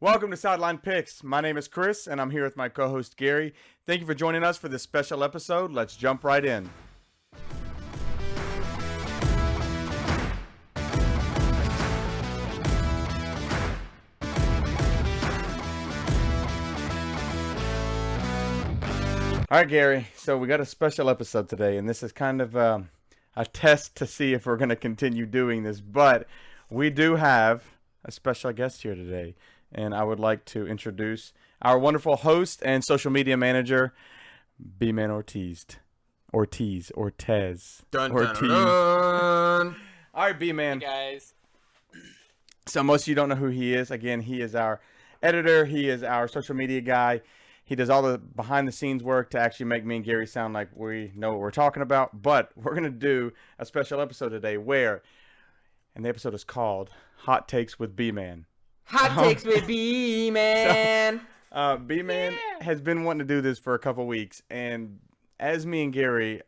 Welcome to Sideline Picks. My name is Chris, and I'm here with my co-host Gary. Thank you for joining us for this special episode. Let's jump right in. All right, Gary. So we got a special episode today, and this is kind of a test to see if we're going to continue doing this. But we do have a special guest here today, and I would like to introduce our wonderful host and social media manager, Beman Ortiz. Ortez. Dun, Ortiz. dun, dun. All right, Beman. Hey guys. So most of you don't know who he is. Again, he is our editor. He is our social media guy. He does all the behind-the-scenes work to actually make me and Gary sound like we know what we're talking about. But we're going to do a special episode today and the episode is called Hot Takes with B-Man. Hot takes with B-Man. B-Man has been wanting to do this for a couple weeks. And as me and Gary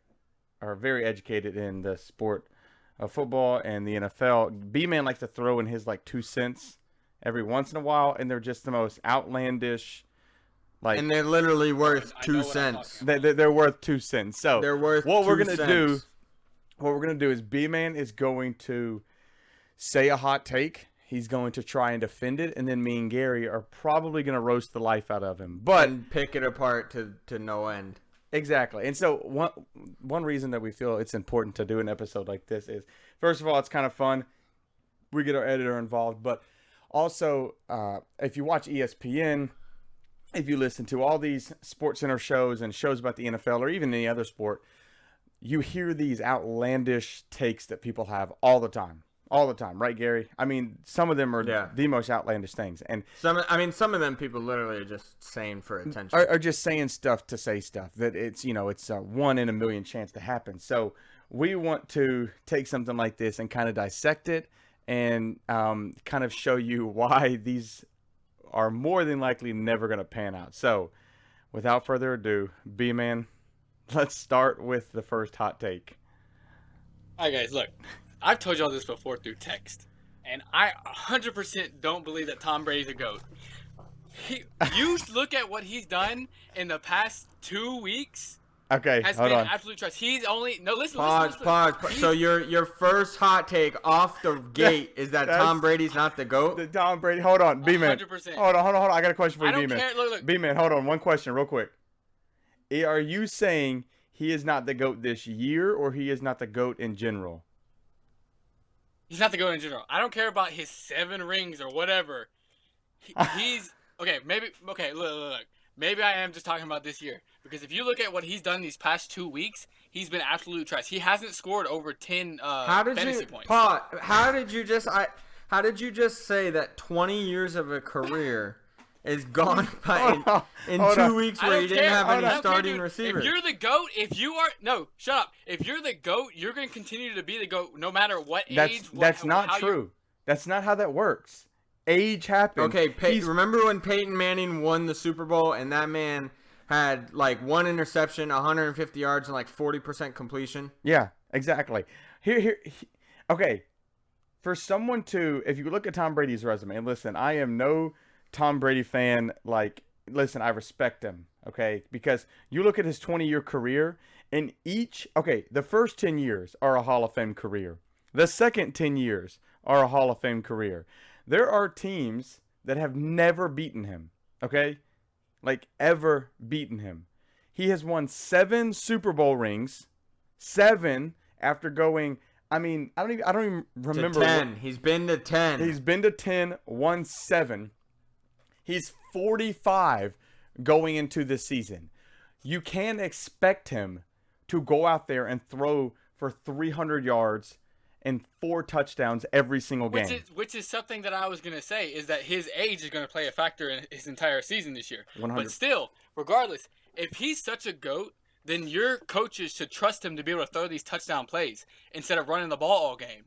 are very educated in the sport of football and the NFL, B-Man likes to throw in his 2 cents every once in a while. And they're just the most outlandish. And they're literally worth 2 cents. They're worth 2 cents. So they're worth what 2 we're gonna cents. what we're gonna do is B-Man is going to say a hot take. He's going to try and defend it, and then me and Gary are probably gonna roast the life out of him. But And pick it apart to no end. exactly. And so one reason that we feel it's important to do an episode like this is, first of all, it's kind of fun. We get our editor involved, but also if you watch ESPN. If you listen to all these Sports Center shows and shows about the NFL or even any other sport, you hear these outlandish takes that people have all the time, right, Gary? I mean, some of them are the most outlandish things, and some of them people literally are just saying for attention. are just saying stuff to say stuff that it's a 1 in a million chance to happen. So we want to take something like this and kind of dissect it and kind of show you why these are more than likely never going to pan out. So, without further ado, B-Man, let's start with the first hot take. All right, guys, look. I've told y'all this before through text, and I 100% don't believe that Tom Brady's a GOAT. You look at what he's done in the past 2 weeks. Okay, has hold been on. Absolute trust. He's only listen. Pause. So your first hot take off the gate is that Tom Brady's not the GOAT? Tom Brady. Hold on, B-Man. 100%. Hold on. I got a question for you, I don't B-Man. care. Look. B-Man, hold on. One question, real quick. Are you saying he is not the GOAT this year, or he is not the GOAT in general? He's not the GOAT in general. I don't care about his 7 rings or whatever. He's okay. Maybe okay. Look. Maybe I am just talking about this year. Because if you look at what he's done these past 2 weeks, he's been absolute trash. He hasn't scored over 10 fantasy points. How did you just say that 20 years of a career is gone by in 2 weeks where you didn't have any starting receivers? If you're the GOAT, shut up. If you're the GOAT, you're going to continue to be the GOAT no matter what age. That's not true. That's not how that works. Age happens. Okay, remember when Peyton Manning won the Super Bowl and that man had 1 interception, 150 yards, and 40% completion? Yeah, exactly. Okay, for someone if you look at Tom Brady's resume, and listen, I am no Tom Brady fan. Listen, I respect him, okay? Because you look at his 20-year career, and the first 10 years are a Hall of Fame career. The second 10 years are a Hall of Fame career. There are teams that have never beaten him, okay? Ever beaten him. He has won 7 Super Bowl rings, 7 after going. I mean, I don't even remember. To 10. He's been to 10. He's been to 10, won 7. He's 45 going into this season. You can't expect him to go out there and throw for 300 yards and 4 touchdowns every single game. Which is something that I was going to say, is that his age is going to play a factor in his entire season this year. 100. But still, regardless, if he's such a GOAT, then your coaches should trust him to be able to throw these touchdown plays instead of running the ball all game.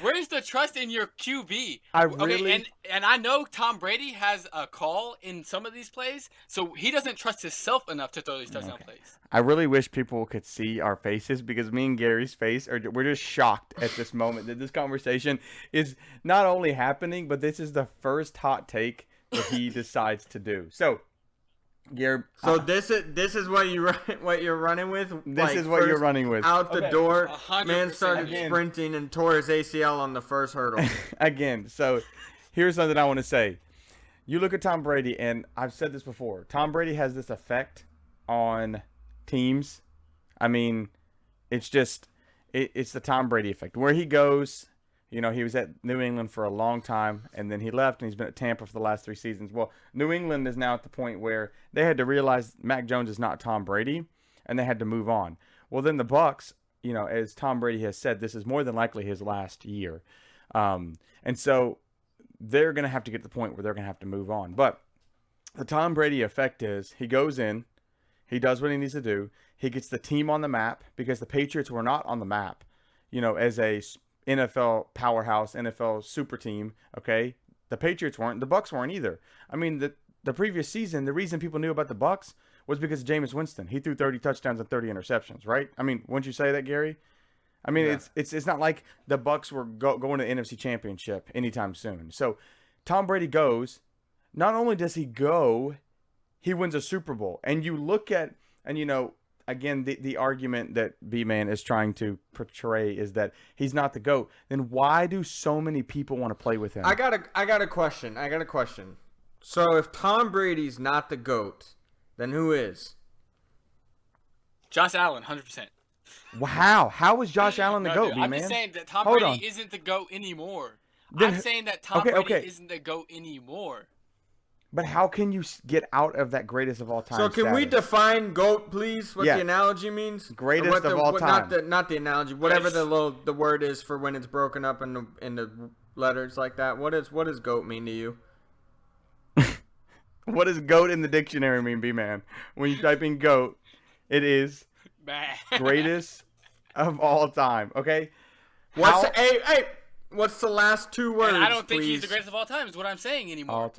Where's the trust in your QB? really and I know Tom Brady has a call in some of these plays, so he doesn't trust himself enough to throw these touchdown plays. I really wish people could see our faces because me and Gary's face we're just shocked at this moment that this conversation is not only happening, but this is the first hot take that he decides to do. So, Gary, this is what you're running with. This is what you're running with. Out the door, 100% man started sprinting and tore his ACL on the first hurdle. Again, so here's something I want to say. You look at Tom Brady, and I've said this before. Tom Brady has this effect on teams. I mean, it's just it's the Tom Brady effect. Where he goes, he was at New England for a long time, and then he left, and he's been at Tampa for the last 3 seasons. Well, New England is now at the point where they had to realize Mac Jones is not Tom Brady, and they had to move on. Well, then the Bucs, as Tom Brady has said, this is more than likely his last year. And so they're going to have to get to the point where they're going to have to move on. But the Tom Brady effect is he goes in, he does what he needs to do, he gets the team on the map because the Patriots were not on the map, as a NFL powerhouse, NFL super team, okay? The Patriots weren't, the Bucs weren't either. I mean, the previous season, the reason people knew about the Bucs was because of Jameis Winston. He threw 30 touchdowns and 30 interceptions, right? I mean, wouldn't you say that, Gary? I mean, it's not like the Bucs were going to the NFC Championship anytime soon. So, Tom Brady goes. Not only does he go, he wins a Super Bowl. And you look at, again, the argument that B-Man is trying to portray is that he's not the GOAT. Then why do so many people want to play with him? I got a question. So if Tom Brady's not the GOAT, then who is? Josh Allen, 100%. Wow. How is Josh Allen the GOAT, dude, B-Man? I'm just saying that Tom Brady isn't the GOAT anymore. I'm saying that Tom Brady isn't the GOAT anymore. But how can you get out of that greatest of all time? So can we define GOAT, please? What the analogy means? Greatest of all time. Not the analogy. Whatever the word is for when it's broken up in the letters like that. What does GOAT mean to you? What does GOAT in the dictionary mean, B-Man? When you type in GOAT, it is greatest of all time. Okay. What's the last 2 words? And I don't think please? he's the greatest of all time. Is what I'm saying anymore.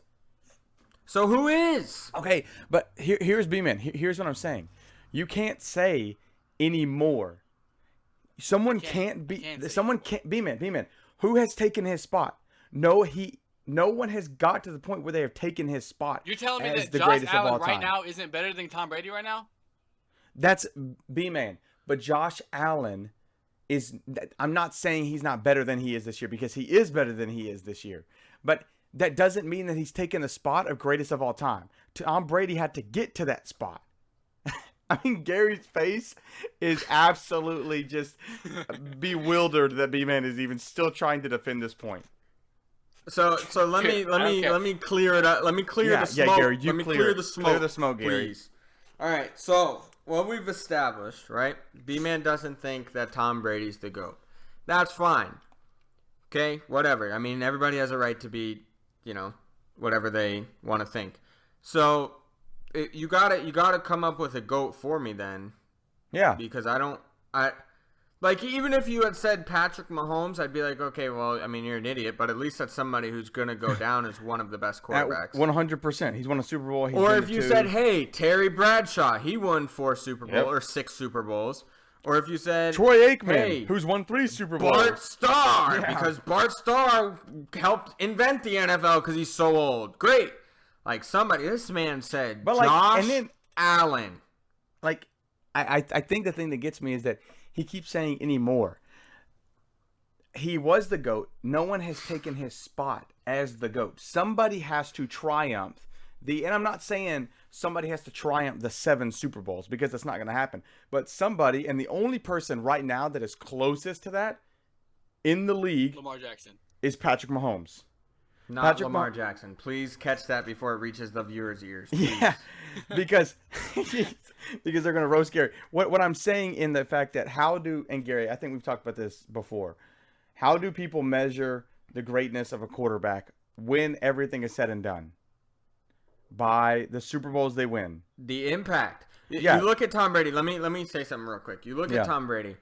So who is? Okay, but here's B-Man. Here's what I'm saying. You can't say anymore. Someone can't be. Someone can't. B-Man. Who has taken his spot? No one has got to the point where they have taken his spot. You're telling me that the Josh greatest of all Allen right time. now isn't better than Tom Brady right now? That's B-Man. But Josh Allen is. I'm not saying he's not better than he is this year because he is better than he is this year. But that doesn't mean that he's taken the spot of greatest of all time. Tom Brady had to get to that spot. I mean, Gary's face is absolutely just bewildered that B-Man is even still trying to defend this point. So let me clear it up. Let me clear the smoke. Yeah, Gary, let me clear the smoke. Clear the smoke, Gary. Please. All right. So what we've established, right? B-Man doesn't think that Tom Brady's the GOAT. That's fine. Okay, whatever. I mean, everybody has a right to be, whatever they want to think. So you gotta come up with a GOAT for me then. Yeah. Because even if you had said Patrick Mahomes, I'd be like, okay, well, I mean, you're an idiot, but at least that's somebody who's gonna go down as one of the best quarterbacks. 100%. He's won a Super Bowl. Or if you said, hey, Terry Bradshaw, he won 4 Super Bowls or 6 Super Bowls. Or if you said Troy Aikman, who's won 3 Super Bowls. Bart Starr, because Bart Starr helped invent the NFL because he's so old. Great. Like this man said, Josh Allen. Like, I think the thing that gets me is that he keeps saying anymore. He was the GOAT. No one has taken his spot as the GOAT. Somebody has to triumph. And I'm not saying somebody has to triumph the 7 Super Bowls because that's not going to happen. But somebody, and the only person right now that is closest to that in the league Lamar Jackson. is Patrick Mahomes. Not Lamar Jackson. Please catch that before it reaches the viewers' ears. Please. Yeah, because they're going to roast Gary. What I'm saying in the fact that and Gary, I think we've talked about this before. How do people measure the greatness of a quarterback when everything is said and done? By the Super Bowls they win. The impact. Yeah. You look at Tom Brady. Let me say something real quick. You look at Tom Brady.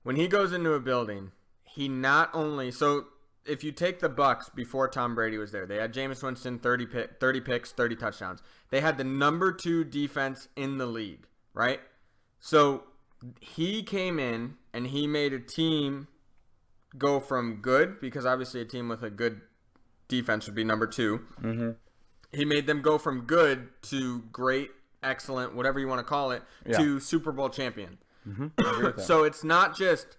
When he goes into a building, he not only so if you take the Bucks before Tom Brady was there, they had Jameis Winston 30 picks, 30 touchdowns. They had the number 2 defense in the league, right? So he came in and he made a team go from good, because obviously a team with a good defense would be number 2. Mm-hmm. He made them go from good to great, excellent, whatever you want to call it, to Super Bowl champion. Mm-hmm. So it's not just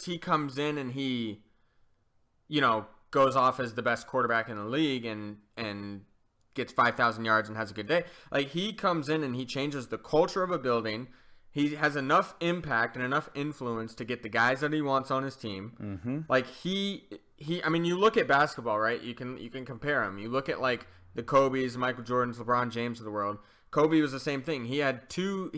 he comes in and he, goes off as the best quarterback in the league and gets 5,000 yards and has a good day. Like, he comes in and he changes the culture of a building. He has enough impact and enough influence to get the guys that he wants on his team. Mm-hmm. Like, I mean, you look at basketball, right? You can compare them. You look at, like, the Kobe's, Michael Jordan's, LeBron James of the world. Kobe was the same thing. He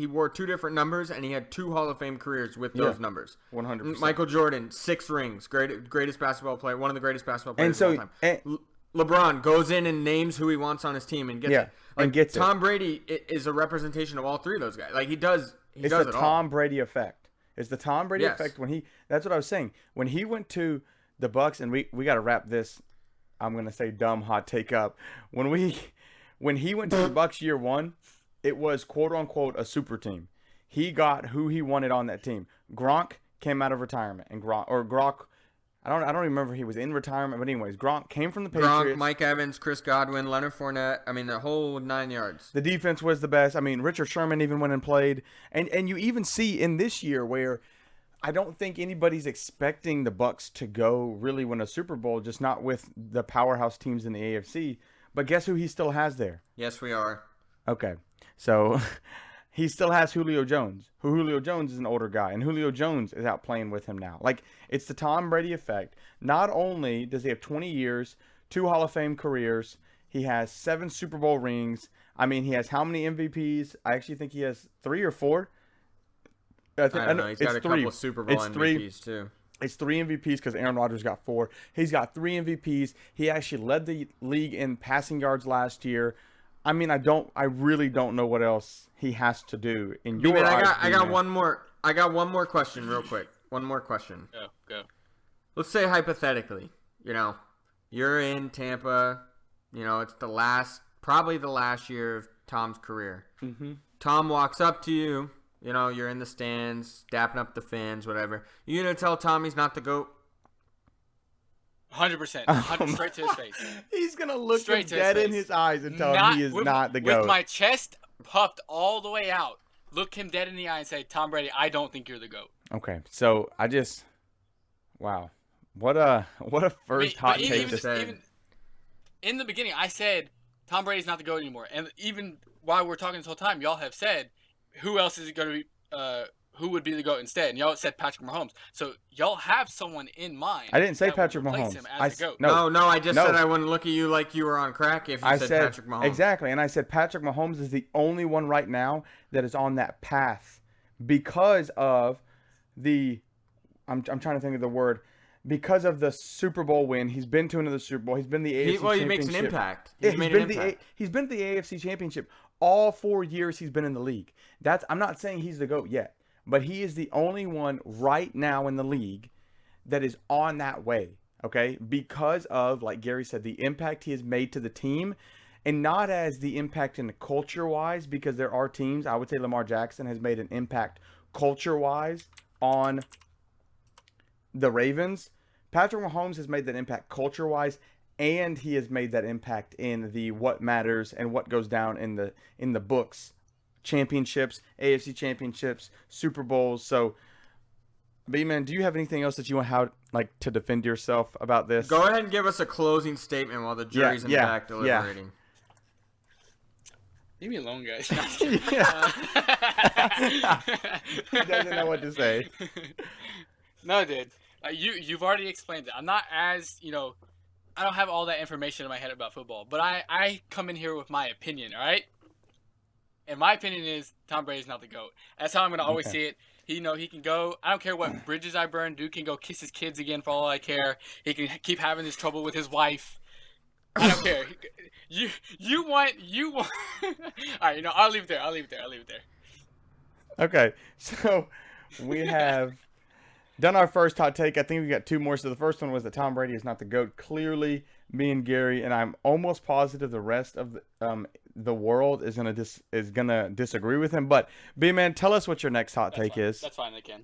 wore 2 different numbers, and he had 2 Hall of Fame careers with those numbers. 100%. Michael Jordan, 6 rings, greatest basketball player, one of the greatest basketball players of all time. LeBron goes in and names who he wants on his team and gets it. And gets Tom Brady is a representation of all 3 of those guys. Like, he does it's does the it all. Tom Brady effect. It's the Tom Brady Yes. effect that's what I was saying. When he went to the Bucks, and we got to wrap this, I'm going to say dumb hot take up. When he went to the Bucks year 1, it was quote unquote a super team. He got who he wanted on that team. Gronk came out of retirement, and Gronk, I don't remember if he was in retirement, but anyways, Gronk came from the Patriots. Gronk, Mike Evans, Chris Godwin, Leonard Fournette. I mean, the whole 9 yards. The defense was the best. I mean, Richard Sherman even went and played. And you even see in this year where I don't think anybody's expecting the Bucks to go really win a Super Bowl, just not with the powerhouse teams in the AFC. But guess who he still has there? Yes, we are. Okay. So he still has Julio Jones. Julio Jones is an older guy, and Julio Jones is out playing with him now. Like, it's the Tom Brady effect. Not only does he have 20 years, 2 Hall of Fame careers, he has 7 Super Bowl rings. I mean, he has how many MVPs? I actually think he has 3 or 4. I don't know. He's got a couple of Super Bowl MVPs, too. It's 3 MVPs because Aaron Rodgers got 4. He's got 3 MVPs. He actually led the league in passing yards last year. I mean, I really don't know what else he has to do in your eyes. I got one more question real quick. One more question. Go. Let's say hypothetically, you're in Tampa, it's probably the last year of Tom's career. Mm-hmm. Tom walks up to you, you're in the stands, dapping up the fans, whatever. You gonna tell Tom he's not the GOAT? 100%. Straight to his face. He's going to look Straight him dead in his eyes and tell him he is not the GOAT. With my chest puffed all the way out, look him dead in the eye and say, Tom Brady, I don't think you're the GOAT. Okay, so wow. What a first hot take to say. Even in the beginning, I said, Tom Brady's not the GOAT anymore. And even while we're talking this whole time, y'all have said, who else is going to be, who would be the GOAT instead? And y'all said Patrick Mahomes. So y'all have someone in mind. I didn't say that Patrick would replace Mahomes. him as the GOAT. No, I just said I wouldn't look at you like you were on crack if you said Patrick Mahomes. Exactly, and I said Patrick Mahomes is the only one right now that is on that path because of I'm trying to think of the word. Because of the Super Bowl win, he's been to another Super Bowl. He's been the AFC Championship. He makes an impact. He's been to the AFC Championship all 4 years he's been in the league. I'm not saying he's the GOAT yet, but he is the only one right now in the league that is on that way, okay? Because of, like Gary said, the impact he has made to the team, and not as the impact in the culture-wise, because there are teams, I would say Lamar Jackson has made an impact culture-wise on the Ravens. Patrick Mahomes has made that impact culture-wise, and he has made that impact in the what matters and what goes down in the books. Championships, AFC championships, Super Bowls. So, Beman, do you have anything else that you want to defend yourself about this? Go ahead and give us a closing statement while the jury's in the back deliberating. Leave me alone, guys. He doesn't know what to say. No, dude. You've already explained it. I'm not as, I don't have all that information in my head about football, but I come in here with my opinion, all right? And my opinion is Tom Brady's not the GOAT. That's how I'm going to always see it. He can go, I don't care what bridges I burn, dude can go kiss his kids again for all I care. He can keep having this trouble with his wife. I don't care. You want all right, I'll leave it there. Okay, so we have done our first hot take. I think we got two more. So the first one was that Tom Brady is not the GOAT. Clearly, me and Gary, and I'm almost positive the rest of the world is gonna disagree with him. But B-Man, tell us what your next hot take is. That's fine. They can.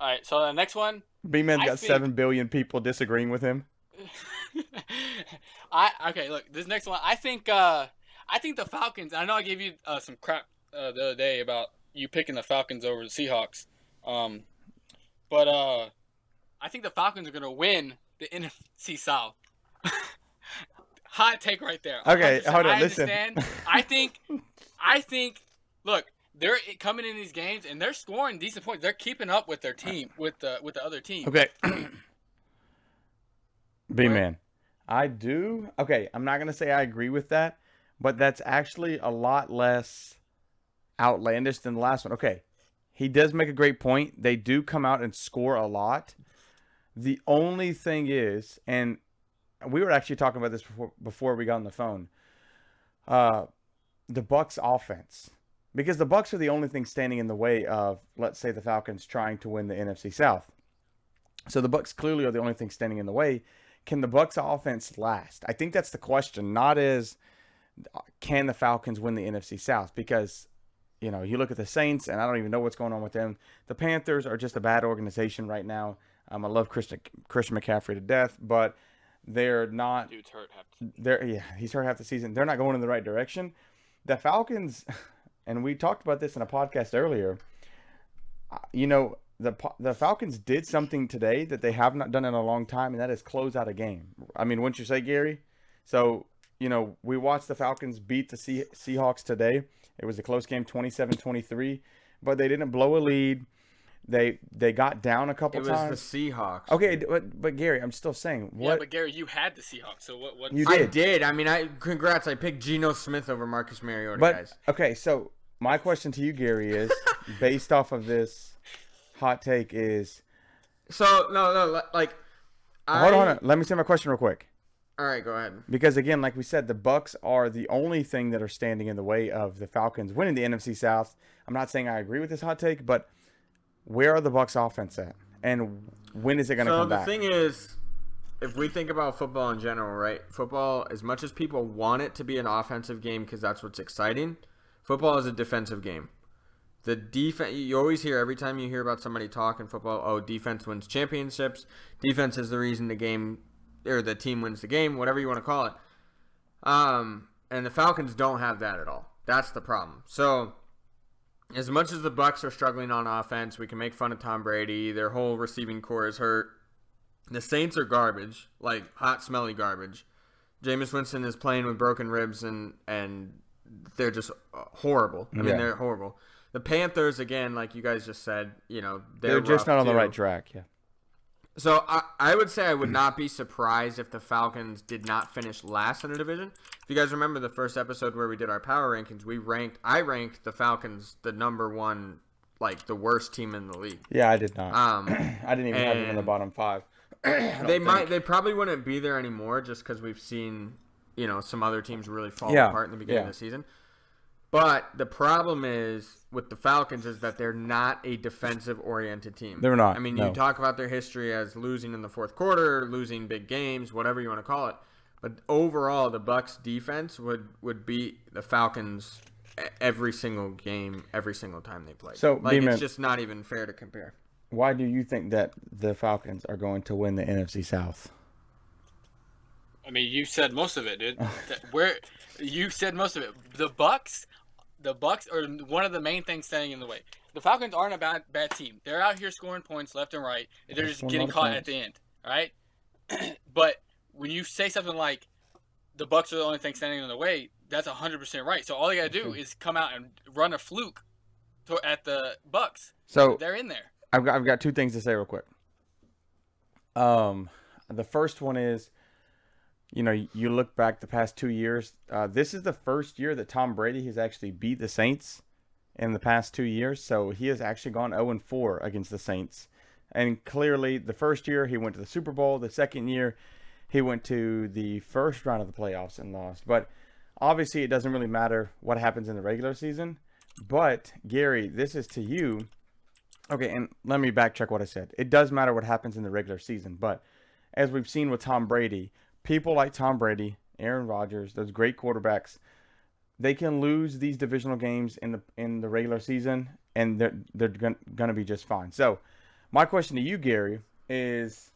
All right. So the next one. B-Man's I got think- 7 billion people disagreeing with him. Okay. Look, this next one. I think the Falcons. I know I gave you some crap the other day about you picking the Falcons over the Seahawks. But I think the Falcons are gonna win the NFC South. Hot take right there. Okay, 100%. hold on. I Listen. understand. I think. Look, they're coming in these games and they're scoring decent points. They're keeping up with their team, with the other team. Okay. B-Man, I do. Okay, I'm not gonna say I agree with that, but that's actually a lot less outlandish than the last one. Okay, he does make a great point. They do come out and score a lot. The only thing is, and we were actually talking about this before we got on the phone. The Bucks offense, because the Bucks are the only thing standing in the way of, let's say, the Falcons trying to win the NFC South. So the Bucks clearly are the only thing standing in the way. Can the Bucks offense last? I think that's the question. Not as can the Falcons win the NFC South, because you look at the Saints and I don't even know what's going on with them. The Panthers are just a bad organization right now. I love Christian McCaffrey to death, but they're not. Dude's hurt. He's hurt half the season. They're not going in the right direction. The Falcons, and we talked about this in a podcast earlier. The Falcons did something today that they have not done in a long time, and that is close out a game. I mean, wouldn't you say, Gary? So, we watched the Falcons beat the Seahawks today. It was a close game, 27-23, but they didn't blow a lead. They got down a couple times. It was the Seahawks. Okay, but Gary, I'm still saying. What? Yeah, but Gary, you had the Seahawks, so what? You I did. I mean, congrats. I picked Geno Smith over Marcus Mariota, guys. Okay, so my question to you, Gary, is based off of this hot take is. So no, like. Hold on. Let me say my question real quick. All right, go ahead. Because again, like we said, the Bucks are the only thing that are standing in the way of the Falcons winning the NFC South. I'm not saying I agree with this hot take, but where are the Bucks offense at, and when is it going to come back? So the thing is, if we think about football in general, right? Football, as much as people want it to be an offensive game because that's what's exciting, football is a defensive game. The defense, you always hear every time you hear about somebody talking football, oh, defense wins championships. Defense is the reason the game or the team wins the game, whatever you want to call it. And the Falcons don't have that at all. That's the problem. So as much as the Bucks are struggling on offense, we can make fun of Tom Brady. Their whole receiving core is hurt. The Saints are garbage, like hot, smelly garbage. Jameis Winston is playing with broken ribs, and they're just horrible. I mean, they're horrible. The Panthers, again, like you guys just said, they're just not on the too. right track. Yeah. So I would say I would not be surprised if the Falcons did not finish last in the division. If you guys remember the first episode where we did our power rankings, I ranked the Falcons the number one, like the worst team in the league. Yeah, I did not. I didn't even have them in the bottom 5. They probably wouldn't be there anymore just because we've seen, some other teams really fall apart in the beginning of the season. But the problem is with the Falcons is that they're not a defensive-oriented team. They're not. I mean, no. You talk about their history as losing in the fourth quarter, losing big games, whatever you want to call it. But overall, the Bucks' defense would beat the Falcons every single game, every single time they play. So, it's just not even fair to compare. Why do you think that the Falcons are going to win the NFC South? I mean, you said most of it, dude. You said most of it. The Bucks are one of the main things standing in the way. The Falcons aren't a bad team. They're out here scoring points left and right. And they're just getting caught at the end. All right. But when you say something like the Bucks are the only thing standing in the way, that's 100% right. So all you gotta do is come out and run a fluke at the Bucks. So they're in there. I've got two things to say real quick. The first one is, you look back the past 2 years. This is the first year that Tom Brady has actually beat the Saints in the past 2 years. So he has actually gone 0-4 against the Saints. And clearly, the first year he went to the Super Bowl. The second year he went to the first round of the playoffs and lost. But obviously, it doesn't really matter what happens in the regular season. But Gary, this is to you. Okay, and let me backtrack what I said. It does matter what happens in the regular season, but as we've seen with Tom Brady, people like Tom Brady, Aaron Rodgers, those great quarterbacks, they can lose these divisional games in the regular season, and they're going to be just fine. So, my question to you, Gary, is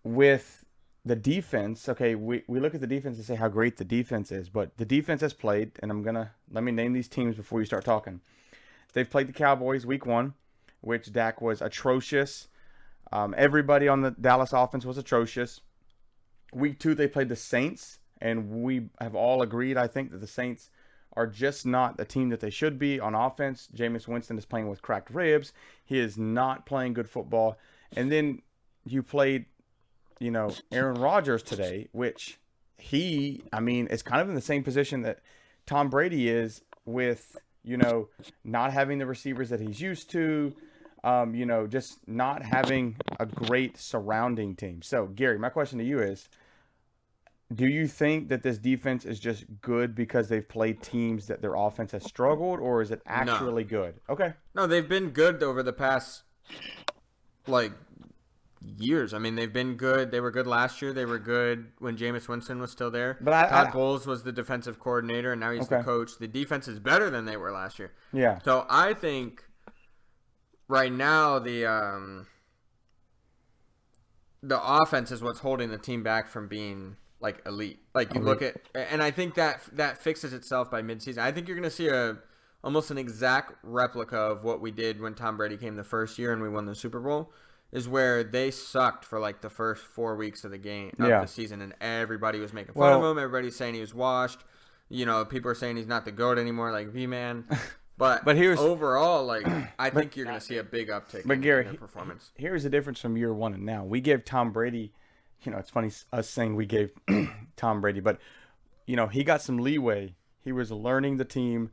with the defense. Okay, we look at the defense and say how great the defense is, but the defense has played, and let me name these teams before you start talking. They've played the Cowboys week 1, which Dak was atrocious. Everybody on the Dallas offense was atrocious. Week 2, they played the Saints, and we have all agreed, I think, that the Saints are just not the team that they should be on offense. Jameis Winston is playing with cracked ribs. He is not playing good football. And then you played, Aaron Rodgers today, which is kind of in the same position that Tom Brady is with, not having the receivers that he's used to, just not having a great surrounding team. So, Gary, my question to you is, do you think that this defense is just good because they've played teams that their offense has struggled, or is it actually good? Okay. No, they've been good over the past, years. I mean, they've been good. They were good last year. They were good when Jameis Winston was still there. But Todd Bowles was the defensive coordinator, and now he's the coach. The defense is better than they were last year. Yeah. So I think right now the offense is what's holding the team back from being elite. Look at, and I think that fixes itself by midseason. I think you're going to see almost an exact replica of what we did when Tom Brady came the first year and we won the Super Bowl. Is where they sucked for the first 4 weeks of the season, and everybody was making fun of him. Everybody's saying he was washed. People are saying he's not the GOAT anymore, like Beman. But overall, I think you're going to see a big uptick in their performance. Here's the difference from year 1 and now. We gave Tom Brady, it's funny us saying we gave Tom Brady, but he got some leeway. He was learning the team.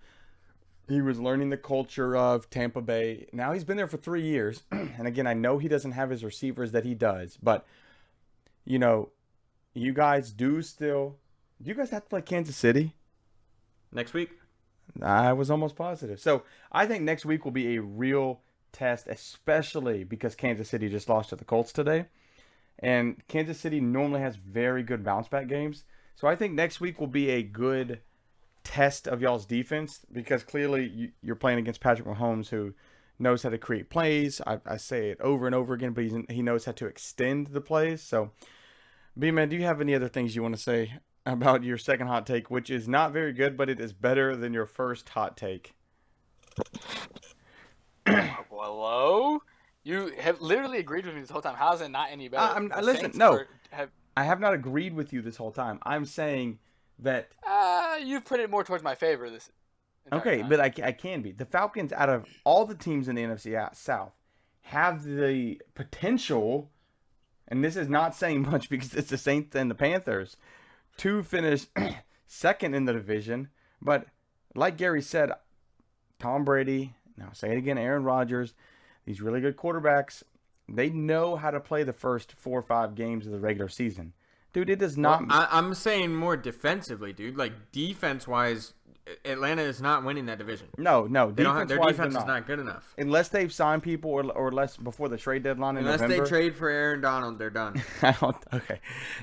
He was learning the culture of Tampa Bay. Now he's been there for 3 years. And again, I know he doesn't have his receivers that he does. But, you guys do you guys have to play Kansas City? Next week? I was almost positive. So I think next week will be a real test, especially because Kansas City just lost to the Colts today. And Kansas City normally has very good bounce back games. So I think next week will be a good test of y'all's defense, because clearly you're playing against Patrick Mahomes, who knows how to create plays. I say it over and over again, but he knows how to extend the plays. So, B-Man, do you have any other things you want to say about your second hot take, which is not very good, but it is better than your first hot take? Hello? You have literally agreed with me this whole time. How is it not any better? Listen, no. I have not agreed with you this whole time. I'm saying that you've put it more towards my favor this. Okay, time. but I can be. The Falcons, out of all the teams in the NFC South, have the potential, and this is not saying much because it's the Saints and the Panthers, to finish second in the division. But like Gary said, Tom Brady, now say it again, Aaron Rodgers, these really good quarterbacks, they know how to play the first 4 or 5 games of the regular season. Dude, it does not. Well, I'm saying more defensively, dude. Defense-wise, Atlanta is not winning that division. No. Their defense is not good enough. Unless they've signed people or less before the trade deadline in November. Unless they trade for Aaron Donald, they're done. Okay.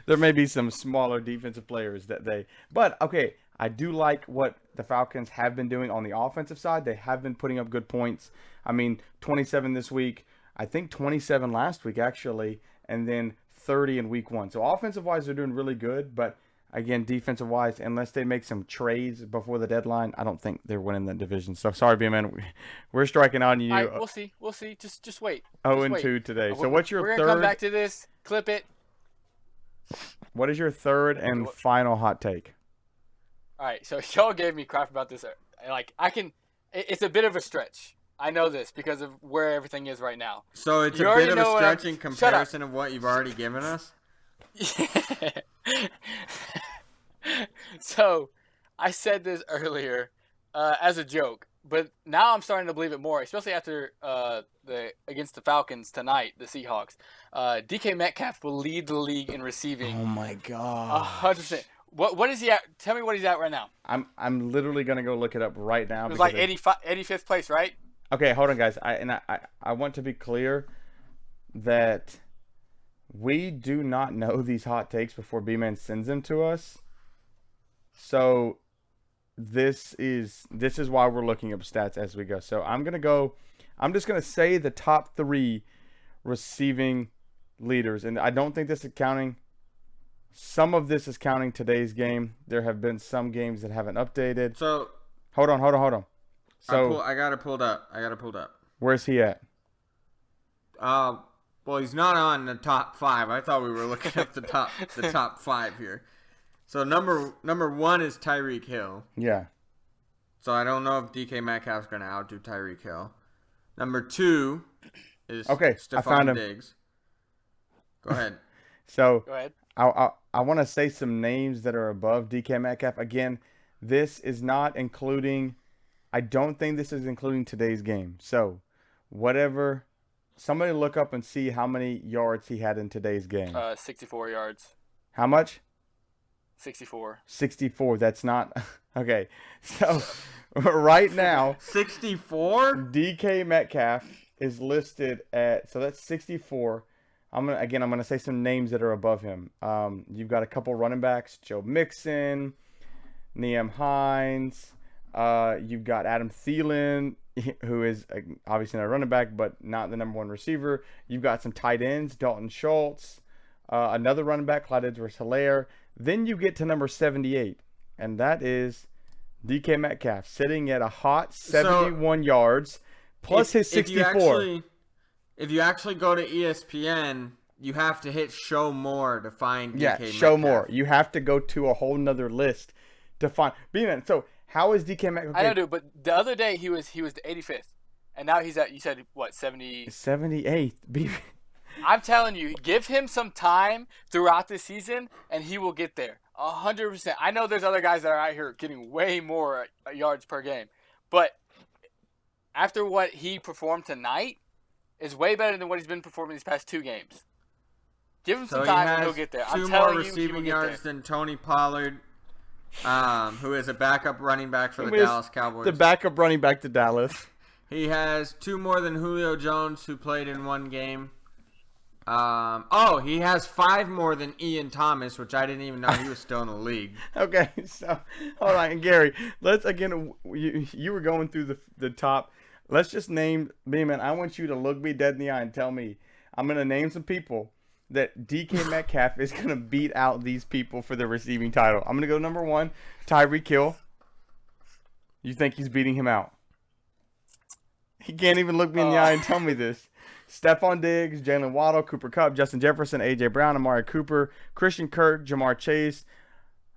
There may be some smaller defensive players that they. But, okay, I do like what the Falcons have been doing on the offensive side. They have been putting up good points. 27 this week. I think 27 last week, actually. And then 30 in week 1. So offensive-wise, they're doing really good. But, again, defensive-wise, unless they make some trades before the deadline, I don't think they're winning that division. So, sorry, B-Man. We're striking on you. All right, we'll see. Just wait. 0-2 today. So, what's your third? We're going to come back to this. Clip it. What is your third and final hot take? All right, so y'all gave me crap about this. It's a bit of a stretch. I know this because of where everything is right now. So it's a bit of a stretch in comparison of what you've already given us? Yeah. So I said this earlier as a joke, but now I'm starting to believe it more, especially after against the Falcons tonight, the Seahawks. DK Metcalf will lead the league in receiving. Oh, my God. 100%. What is he at? Tell me what he's at right now. I'm literally going to go look it up right now. It was 85th place, right? Okay, hold on, guys. I want to be clear that we do not know these hot takes before B-Man sends them to us. So this is why we're looking up stats as we go. So I'm just gonna say the top 3 receiving leaders, and I don't think this is counting. Some of this is counting today's game. There have been some games that haven't updated. So hold on. So I got it pulled up. where's he at? Well, he's not on the top 5. I thought we were looking at the top 5 here. So number 1 is Tyreek Hill. Yeah. So I don't know if DK Metcalf's going to outdo Tyreek Hill. Number 2 is I found Stephon him. Diggs. Go ahead. So Go ahead. I want to say some names that are above DK Metcalf. Again, this is not including. I don't think this is including today's game. So, whatever. Somebody look up and see how many yards he had in today's game. 64 yards. How much? 64. 64. That's not okay. So, right now, 64? DK Metcalf is listed at. So that's 64. I'm gonna say some names that are above him. You've got a couple running backs: Joe Mixon, Nyheim Hines. You've got Adam Thielen, who is obviously not a running back, but not the number 1 receiver. You've got some tight ends: Dalton Schultz, another running back, Clyde Edwards-Helaire. Then you get to number 78, and that is DK Metcalf, sitting at a hot 71 yards, plus his 64. If you actually go to ESPN, you have to hit show more to find DK Metcalf. Show more. You have to go to a whole nother list to find. B-Man, so how is DK Metcalf? Okay. I know, dude, but the other day he was the 85th, and now he's at, you said what, 70? 78th. I'm telling you, give him some time throughout the season, and he will get there 100%. I know there's other guys that are out here getting way more yards per game, but after what he performed tonight, is way better than what he's been performing these past 2 games. Give him some time and he'll get there. I'm telling you, he will get yards there. than Tony Pollard, who is a backup running back for the Dallas Cowboys. The backup running back to Dallas. He has 2 more than Julio Jones, who played in 1 game. He has 5 more than Ian Thomas, which I didn't even know he was still in the league. Okay, so hold on, Gary. Let's again. You were going through the top. Let's just name Beman. I want you to look me dead in the eye and tell me. I'm gonna name some people that DK Metcalf is gonna beat out these people for the receiving title. I'm gonna go number 1, Tyreek Hill. You think he's beating him out? He can't even look me in the eye and tell me this. Stephon Diggs, Jalen Waddle, Cooper Kupp, Justin Jefferson, A.J. Brown, Amari Cooper, Christian Kirk, Jamar Chase,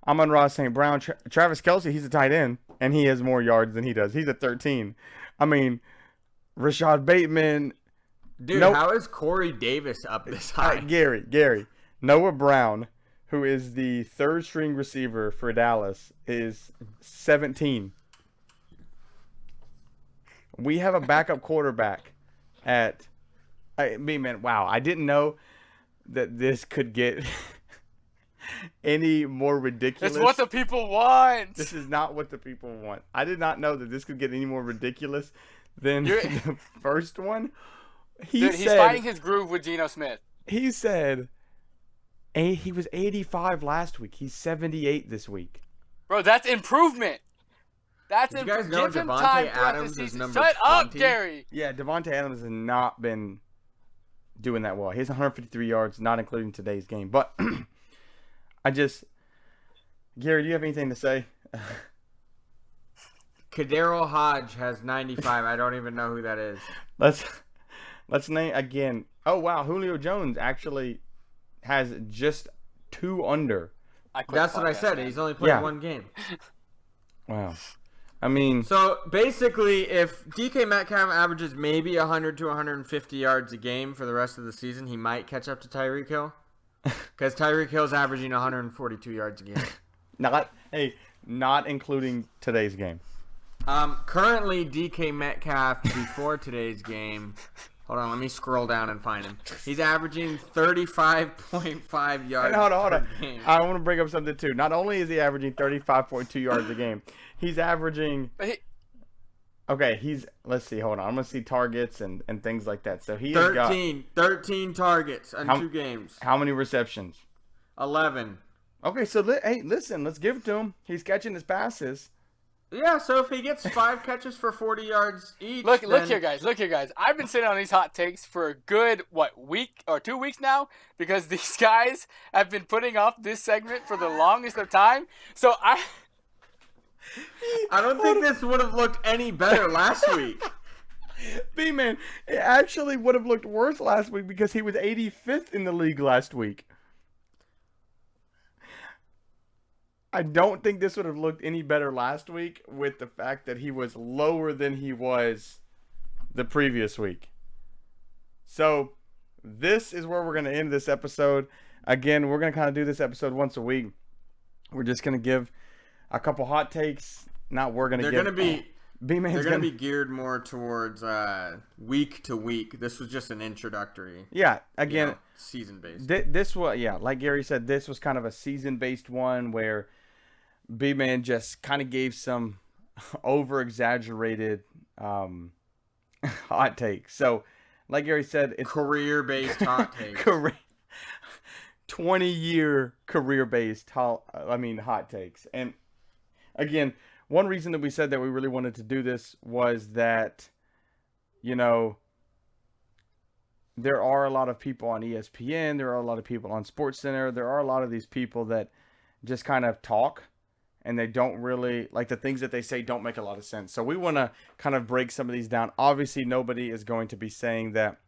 Amon-Ra St. Brown, Travis Kelce. He's a tight end, and he has more yards than he does. He's at 13. I mean, Rashad Bateman. Dude, how is Corey Davis up this high? Gary. Noah Brown, who is the 3rd string receiver for Dallas, is 17. We have a backup quarterback at. Wow, I didn't know that this could get any more ridiculous. It's what the people want. This is not what the people want. I did not know that this could get any more ridiculous than the first one. He's finding his groove with Geno Smith. He said he was 85 last week. He's 78 this week. Bro, that's improvement. That's Did you guys know Give him Devontae time throughout Adams the is season. number Shut up, 20? Gary. Yeah, Devontae Adams has not been doing that well. He has 153 yards, not including today's game. But Gary, do you have anything to say? Kaderil Hodge has 95. I don't even know who that is. Let's name again. Oh wow, Julio Jones actually has just 2 under. That's what I said. He's only played 1 game. Wow. I mean, so basically, if DK Metcalf averages maybe 100 to 150 yards a game for the rest of the season, he might catch up to Tyreek Hill. Because Tyreek Hill's averaging 142 yards a game. not including today's game. Currently, DK Metcalf before today's game. Hold on, let me scroll down and find him. He's averaging 35.5 yards. Hold on. Game. I want to bring up something too. Not only is he averaging 35.2 yards a game, he's averaging. Okay, let's see, hold on. I'm gonna see targets and things like that. So he has got 13 targets in 2 games. how many receptions? 11. Okay, so hey, listen, let's give it to him. He's catching his passes. Yeah, so if he gets 5 catches for 40 yards each, Look here, guys. I've been sitting on these hot takes for a good week or 2 weeks now because these guys have been putting off this segment for the longest of time. So I don't think this would have looked any better last week. B-Man, it actually would have looked worse last week because he was 85th in the league last week. I don't think this would have looked any better last week with the fact that he was lower than he was the previous week. So this is where we're going to end this episode. Again, we're going to kind of do this episode once a week. We're just going to give a couple hot takes. They're going to be geared more towards week to week. This was just an introductory. Yeah, again, season based. This was like Gary said, this was kind of a season based one where B-Man just kind of gave some over exaggerated hot takes. So, like Gary said, it's career based hot takes. 20-year career based hot takes. And again, one reason that we said that we really wanted to do this was that, there are a lot of people on ESPN, there are a lot of people on SportsCenter, there are a lot of these people that just kind of talk and they don't really, like, the things that they say don't make a lot of sense. So we want to kind of break some of these down. Obviously, nobody is going to be saying that,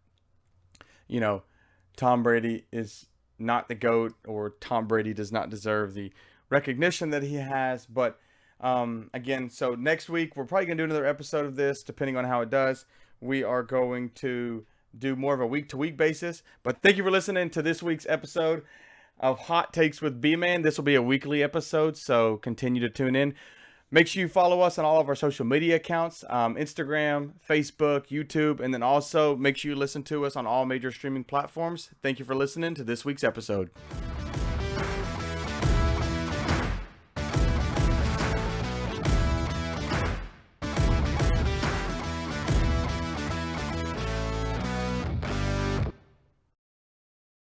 Tom Brady is not the GOAT or Tom Brady does not deserve the recognition that he has. But again, so next week, we're probably going to do another episode of this, depending on how it does. We are going to do more of a week-to-week basis. But thank you for listening to this week's episode of Hot Takes with B-Man. This will be a weekly episode, so continue to tune in. Make sure you follow us on all of our social media accounts, Instagram, Facebook, YouTube, and then also make sure you listen to us on all major streaming platforms. Thank you for listening to this week's episode.